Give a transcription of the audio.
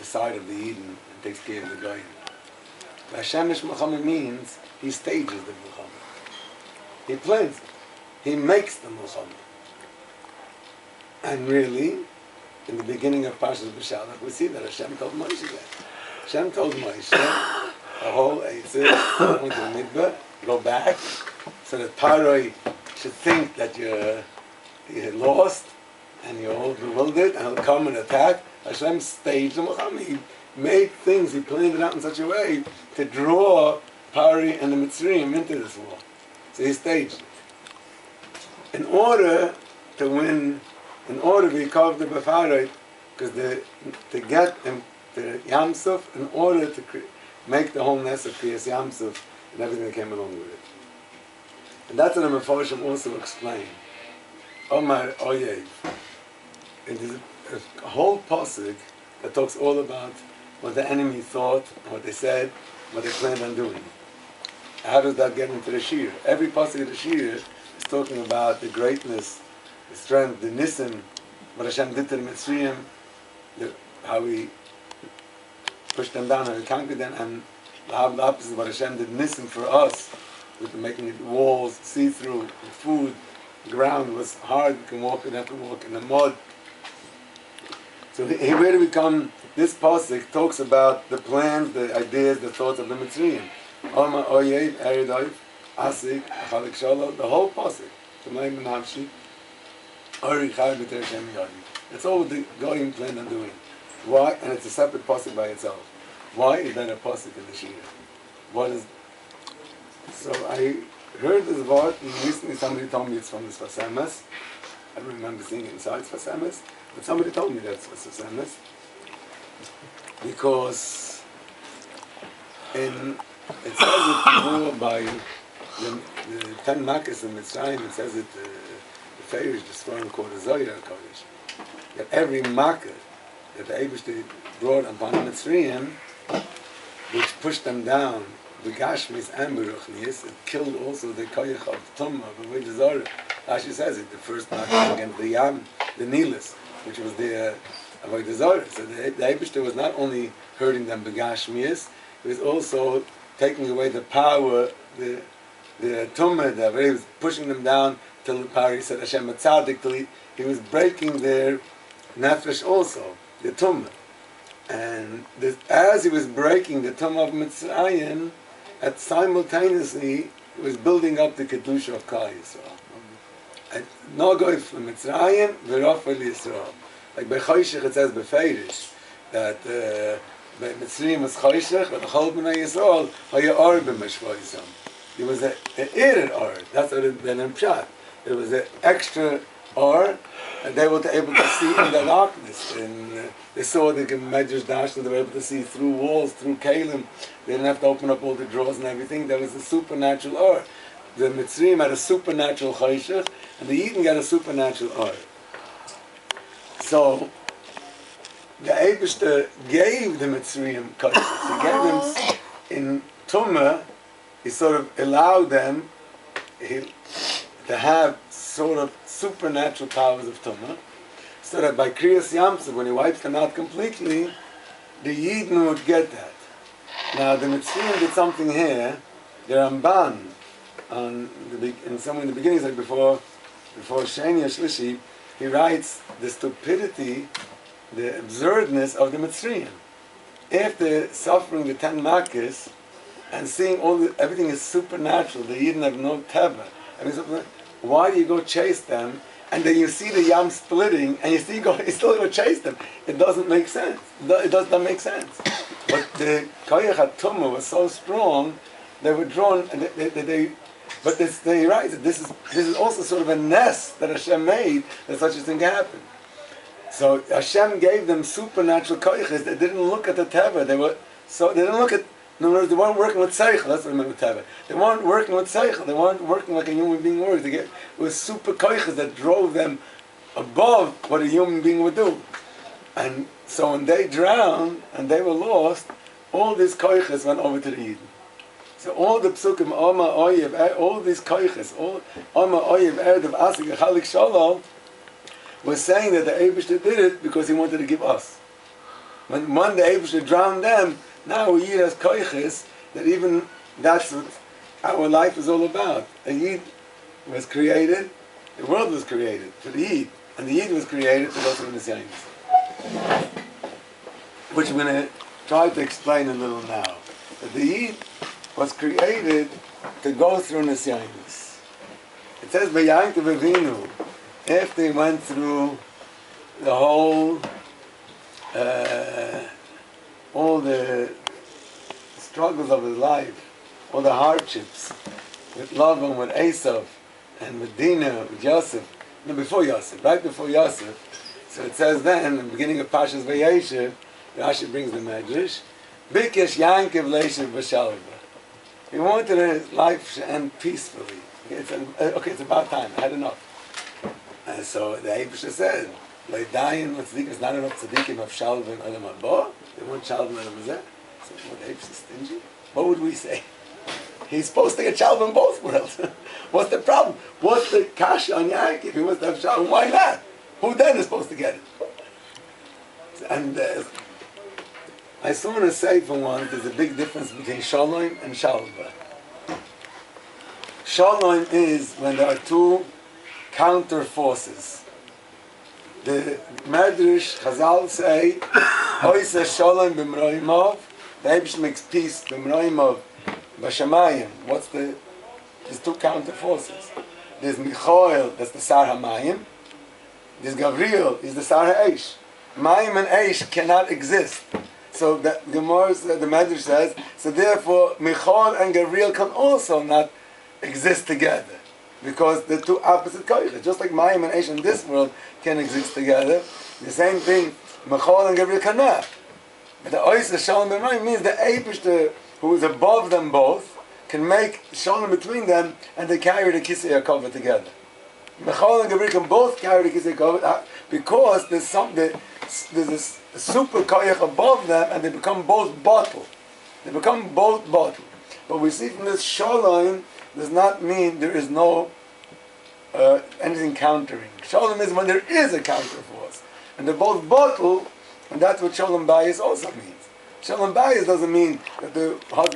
side of the Eden and takes care of the Goyim. Hashem Yisborach means he stages the Milchama. He plans it. He makes the Milchama. And really, in the beginning of Parshas B'Shalach, we see that Hashem told Moshe that. Hashem told Moshe, the whole Eitzah, went to the Midbar, go back, so that Paroi should think that you're lost, and you're all bewildered, and he'll come and attack. Hashem staged the Milchama. He made things, he planned it out in such a way to draw Pari and the Mitzrayim into this war. So he staged it. In order to win, in order to be called the Befaret, because to get him to Yam Suf, in order to make the whole nest of Kriyas Yam Suf and everything that came along with it. And that's what the Mefarshim also explain. Omar Oyev. It is a whole pasuk that talks all about what the enemy thought, what they said, what they planned on doing. How does that get into the Shir? Every pasuk of the Shir is talking about the greatness, the strength, the nisim, what Hashem did to the Mitzrayim, how he pushed them down, how he conquered them, and how the opposite of what Hashem did nisim for us, with making it walls, see-through, food, the ground was hard, we can walk, we have to walk in the mud. So here where do we come? This pasuk talks about the plans, the ideas, the thoughts of the Mitzrayim. Oma Oyev, Eridoiv, Asik, Achalik Shalom, the whole pasuk. T'mayim Nafshi, Ori Chai B'ter Shem Yadi. That's all the Goyim planned on doing. Why? And it's a separate pasuk by itself. Why is that a pasuk in the Shir? What is? So I heard this word, and recently somebody told me it's from the Sfasemes. I don't remember seeing it inside Sfasemes, but somebody told me that's Sfasemes. Because it says it by the 10 Makkos in Mitzrayim, it says it, the Pharaoh is destroying called the Zohar Kodesh. That every Makkah that the Eibishter brought upon the Mitzrayim, which pushed them down, the Gashmis and Beruchnius, it killed also the Koyach of Tumma, of the Zohar. Rashi says it, the first Makkah against the Yam, the Nilas, which was the Avodah Zarah. So the Eibishter was not only hurting them begashmias, he was also taking away the power, the tumah, he was pushing them down till the power. He said Hashem Atzadik, till he was breaking their nefesh also, the tumah. And as he was breaking the tumah of Mitzrayim, simultaneously he was building up the kedusha of Klal Yisrael. No go from Mitzrayim, v'rafel Yisrael. Like by Choshech it says befeirish that by Mitzrayim was Choshech, but the whole Bnei Yisrael haya or b'meshvoisam. There was an irid or. That's what it been in Pshat. There was an extra or, and they were able to see in the darkness. And they saw the Medrash Dash, so they were able to see through walls, through kalim. They didn't have to open up all the drawers and everything. There was a supernatural or. The Mitzrayim had a supernatural Choshech, and the Yidden got a supernatural or. So, the Eibishter gave the Mitzrayim Kodesh. He gave them in Tumah, he sort of allowed them to have sort of supernatural powers of Tumah, so that by Kriyas Yamsuf, when he wipes them out completely, the Yidden would get that. Now, the Mitzrayim did something here, the Ramban, somewhere in the beginning, like before Sheni Shlishi, he writes the stupidity, the absurdness of the Mitzrayim. After suffering the 10 Makkos and seeing everything is supernatural, the Yidden have no teva. Why do you go chase them? And then you see the Yam splitting, and you still go chase them. It doesn't make sense. It does not make sense. But the Koyach HaTumah was so strong, they were drawn, and but they write that this is also sort of a nest that Hashem made that such a thing happened. So Hashem gave them supernatural koyches. They didn't look at the teva. They didn't look at. In other words, they weren't working with seichel. That's what I meant with teva. They weren't working with seichel. They weren't working like a human being works. It was super koyches that drove them above what a human being would do. And so when they drowned and they were lost, all these koyches went over to the Yidden. So all the psukim, Oma Oyev, all these koyches, all Oma Oyev, Ered of Asik, Chalik Shalom, was saying that the Eibishter did it because he wanted to give us. When one day Eibush should drown them, now we Yid has koiches, that even that's what our life is all about. A Yid was created, the world was created for the Yid, and the Yid was created to go through Nisyaynis. Which I'm going to try to explain a little now. That the Yid was created to go through Nisyaynis. It says, V'yankiv Avinu, after he went through the whole, all the struggles of his life, all the hardships, with Lavan, with Esav, and with Dinah, with Yosef, no, before Yosef, right before Yosef. So it says then, in the beginning of Parshas Vayeshev, Rashi brings the Medrash, Bikesh Yankiv Leishev B'Shalva. He wanted his life to end peacefully. It's about time, I had enough. And so the Eibush said, Leidayin, it's not enough tzaddikim of Shalva and Adam Haba. They want Shalva and Adam Hazeh. So what, Eibush is stingy? What would we say? He's supposed to get Shalva in both worlds. What's the problem? What's the kasha on Yaakov? He wants to have Shalva. Why not? Who then is supposed to get it? And I just want to say for one, there's a big difference between Shalom and Shalva. Shalom is when there are two counter forces. The Medrash Chazal say, Oisa Shalom b'mroimov, the Eibush makes peace b'mroimov b'shamayim. There's two counter forces. There's Michael, that's the Sar HaMayim. There's Gavriel, he's the Sar HaEish. Mayim and Eish cannot exist. So the Gemara, the Medrash says, so therefore Michael and Gavriel can also not exist together. Because they're two opposite koyches. Just like Mayim and Eish in this world can exist together, the same thing, Michael and Gavriel cannot. But the Oisa Shalom b'Mayim means the Eibush, who is above them both, can make Shalom between them, and they carry the Kisei HaKavod together. Michael and Gavriel can both carry the Kisei HaKavod because there's this super koyach above them, and they become both bottle. They become both bottle. But we see from this Shalom does not mean there is no anything countering. Shalom is when there is a counter force, and they're both bottle, and that's what Shalom Bayis also means. Shalom Bayis doesn't mean that the husband